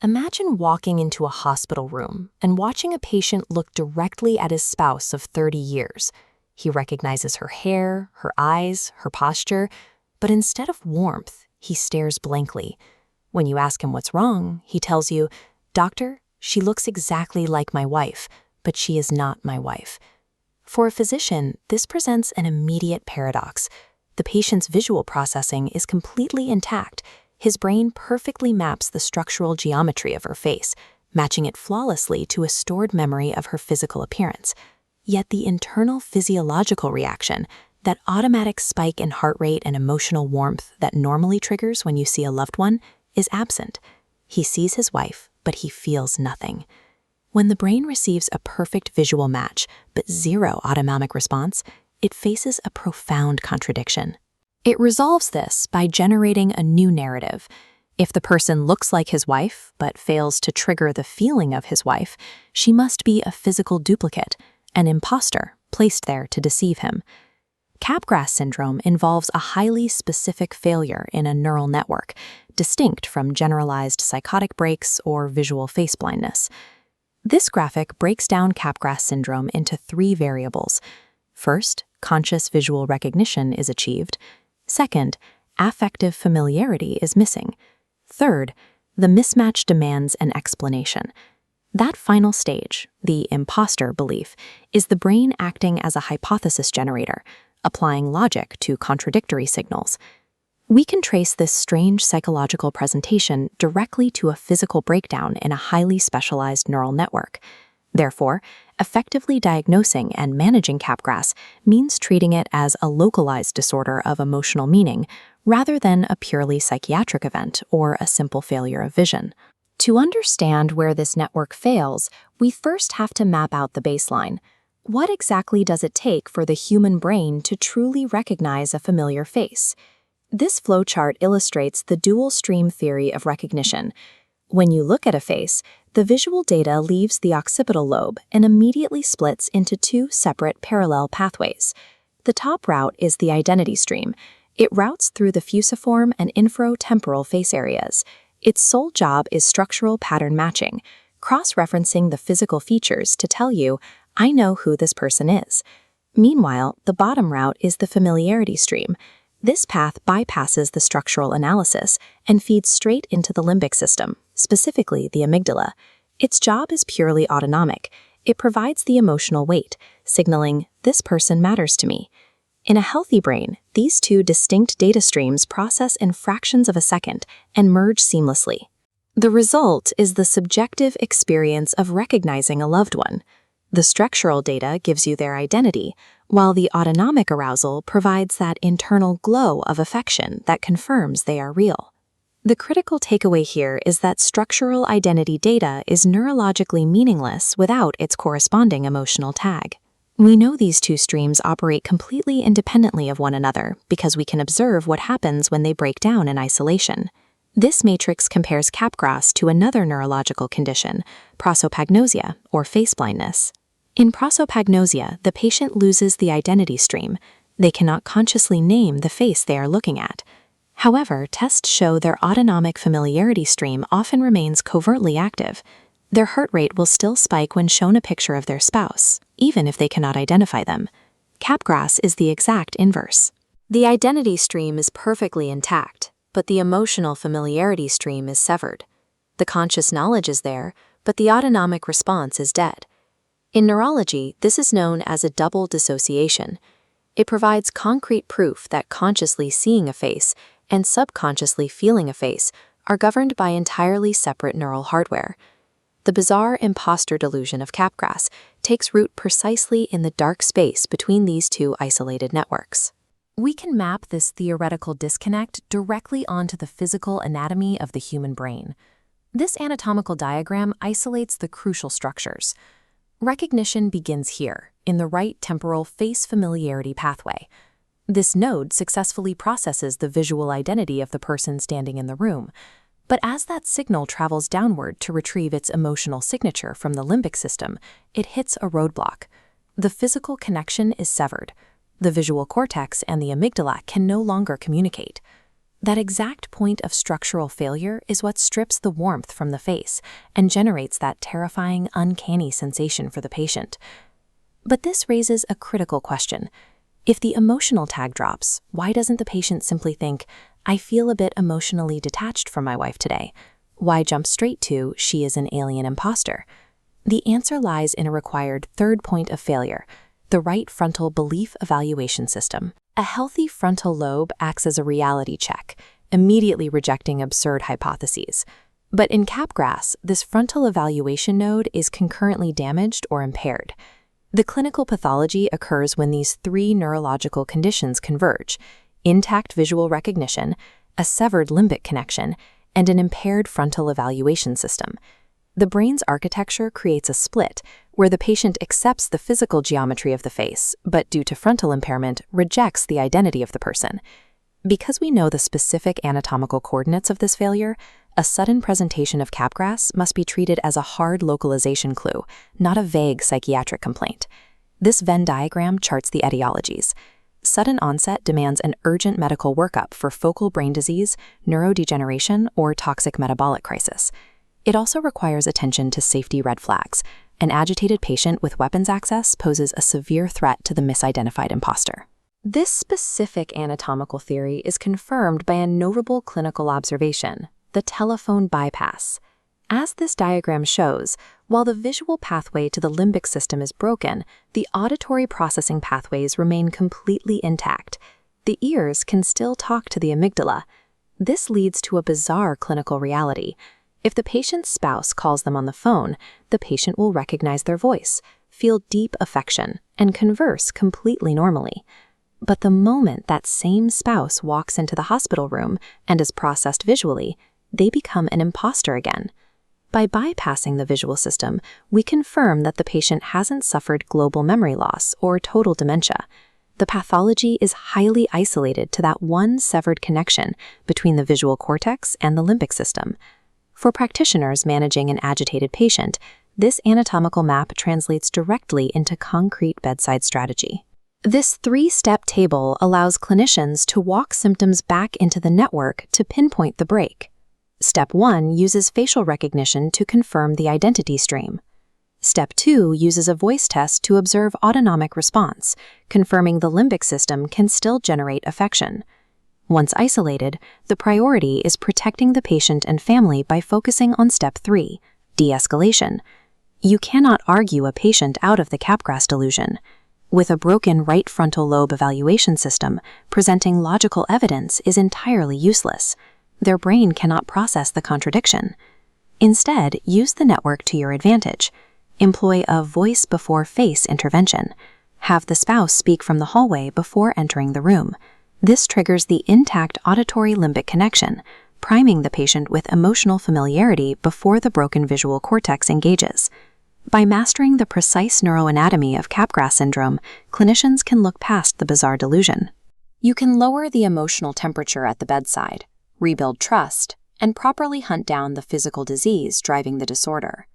Imagine walking into a hospital room and watching a patient look directly at his spouse of 30 years. He recognizes her hair, her eyes, her posture, but instead of warmth, he stares blankly. When you ask him what's wrong, he tells you, "Doctor, she looks exactly like my wife, but she is not my wife." For a physician, this presents an immediate paradox. The patient's visual processing is completely intact. His brain perfectly maps the structural geometry of her face, matching it flawlessly to a stored memory of her physical appearance. Yet the internal physiological reaction, that automatic spike in heart rate and emotional warmth that normally triggers when you see a loved one, is absent. He sees his wife, but he feels nothing. When the brain receives a perfect visual match, but zero autonomic response, it faces a profound contradiction. It resolves this by generating a new narrative. If the person looks like his wife, but fails to trigger the feeling of his wife, she must be a physical duplicate, an impostor placed there to deceive him. Capgras Syndrome involves a highly specific failure in a neural network, distinct from generalized psychotic breaks or visual face blindness. This graphic breaks down Capgras Syndrome into 3 variables. First, conscious visual recognition is achieved. Second, affective familiarity is missing. Third, the mismatch demands an explanation. That final stage, the impostor belief, is the brain acting as a hypothesis generator, applying logic to contradictory signals. We can trace this strange psychological presentation directly to a physical breakdown in a highly specialized neural network. Therefore, effectively diagnosing and managing Capgras means treating it as a localized disorder of emotional meaning rather than a purely psychiatric event or a simple failure of vision. To understand where this network fails, we first have to map out the baseline. What exactly does it take for the human brain to truly recognize a familiar face? This flowchart illustrates the dual stream theory of recognition. When you look at a face, the visual data leaves the occipital lobe and immediately splits into 2 separate parallel pathways. The top route is the identity stream. It routes through the fusiform and inferotemporal face areas. Its sole job is structural pattern matching, cross-referencing the physical features to tell you, "I know who this person is." Meanwhile, the bottom route is the familiarity stream. This path bypasses the structural analysis and feeds straight into the limbic system, specifically the amygdala. Its job is purely autonomic. It provides the emotional weight, signaling, "This person matters to me." In a healthy brain, these 2 distinct data streams process in fractions of a second and merge seamlessly. The result is the subjective experience of recognizing a loved one. The structural data gives you their identity, while the autonomic arousal provides that internal glow of affection that confirms they are real. The critical takeaway here is that structural identity data is neurologically meaningless without its corresponding emotional tag. We know these 2 streams operate completely independently of one another because we can observe what happens when they break down in isolation. This matrix compares Capgras to another neurological condition, prosopagnosia, or face blindness. In prosopagnosia, the patient loses the identity stream. They cannot consciously name the face they are looking at. However, tests show their autonomic familiarity stream often remains covertly active. Their heart rate will still spike when shown a picture of their spouse, even if they cannot identify them. Capgras is the exact inverse. The identity stream is perfectly intact, but the emotional familiarity stream is severed. The conscious knowledge is there, but the autonomic response is dead. In neurology, this is known as a double dissociation. It provides concrete proof that consciously seeing a face and subconsciously feeling a face are governed by entirely separate neural hardware. The bizarre impostor delusion of Capgras takes root precisely in the dark space between these 2 isolated networks. We can map this theoretical disconnect directly onto the physical anatomy of the human brain. This anatomical diagram isolates the crucial structures. Recognition begins here, in the right temporal face familiarity pathway. This node successfully processes the visual identity of the person standing in the room. But as that signal travels downward to retrieve its emotional signature from the limbic system, it hits a roadblock. The physical connection is severed. The visual cortex and the amygdala can no longer communicate. That exact point of structural failure is what strips the warmth from the face and generates that terrifying, uncanny sensation for the patient. But this raises a critical question. If the emotional tag drops, why doesn't the patient simply think, "I feel a bit emotionally detached from my wife today"? Why jump straight to, "She is an alien imposter"? The answer lies in a required third point of failure, the right frontal belief evaluation system. A healthy frontal lobe acts as a reality check, immediately rejecting absurd hypotheses. But in Capgras, this frontal evaluation node is concurrently damaged or impaired. The clinical pathology occurs when these three neurological conditions converge: intact visual recognition, a severed limbic connection, and an impaired frontal evaluation system. The brain's architecture creates a split where the patient accepts the physical geometry of the face, but due to frontal impairment, rejects the identity of the person. Because we know the specific anatomical coordinates of this failure, a sudden presentation of Capgras must be treated as a hard localization clue, not a vague psychiatric complaint. This Venn diagram charts the etiologies. Sudden onset demands an urgent medical workup for focal brain disease, neurodegeneration, or toxic metabolic crisis. It also requires attention to safety red flags. An agitated patient with weapons access poses a severe threat to the misidentified imposter. This specific anatomical theory is confirmed by a notable clinical observation, the telephone bypass. As this diagram shows, while the visual pathway to the limbic system is broken, the auditory processing pathways remain completely intact. The ears can still talk to the amygdala. This leads to a bizarre clinical reality. If the patient's spouse calls them on the phone, the patient will recognize their voice, feel deep affection, and converse completely normally. But the moment that same spouse walks into the hospital room and is processed visually, they become an imposter again. By bypassing the visual system, we confirm that the patient hasn't suffered global memory loss or total dementia. The pathology is highly isolated to that one severed connection between the visual cortex and the limbic system. For practitioners managing an agitated patient, this anatomical map translates directly into concrete bedside strategy. This three-step table allows clinicians to walk symptoms back into the network to pinpoint the break. Step 1 uses facial recognition to confirm the identity stream. Step 2 uses a voice test to observe autonomic response, confirming the limbic system can still generate affection. Once isolated, the priority is protecting the patient and family by focusing on Step 3, de-escalation. You cannot argue a patient out of the Capgras delusion. With a broken right frontal lobe evaluation system, presenting logical evidence is entirely useless. Their brain cannot process the contradiction. Instead, use the network to your advantage. Employ a voice before face intervention. Have the spouse speak from the hallway before entering the room. This triggers the intact auditory limbic connection, priming the patient with emotional familiarity before the broken visual cortex engages. By mastering the precise neuroanatomy of Capgras syndrome, clinicians can look past the bizarre delusion. You can lower the emotional temperature at the bedside, rebuild trust, and properly hunt down the physical disease driving the disorder.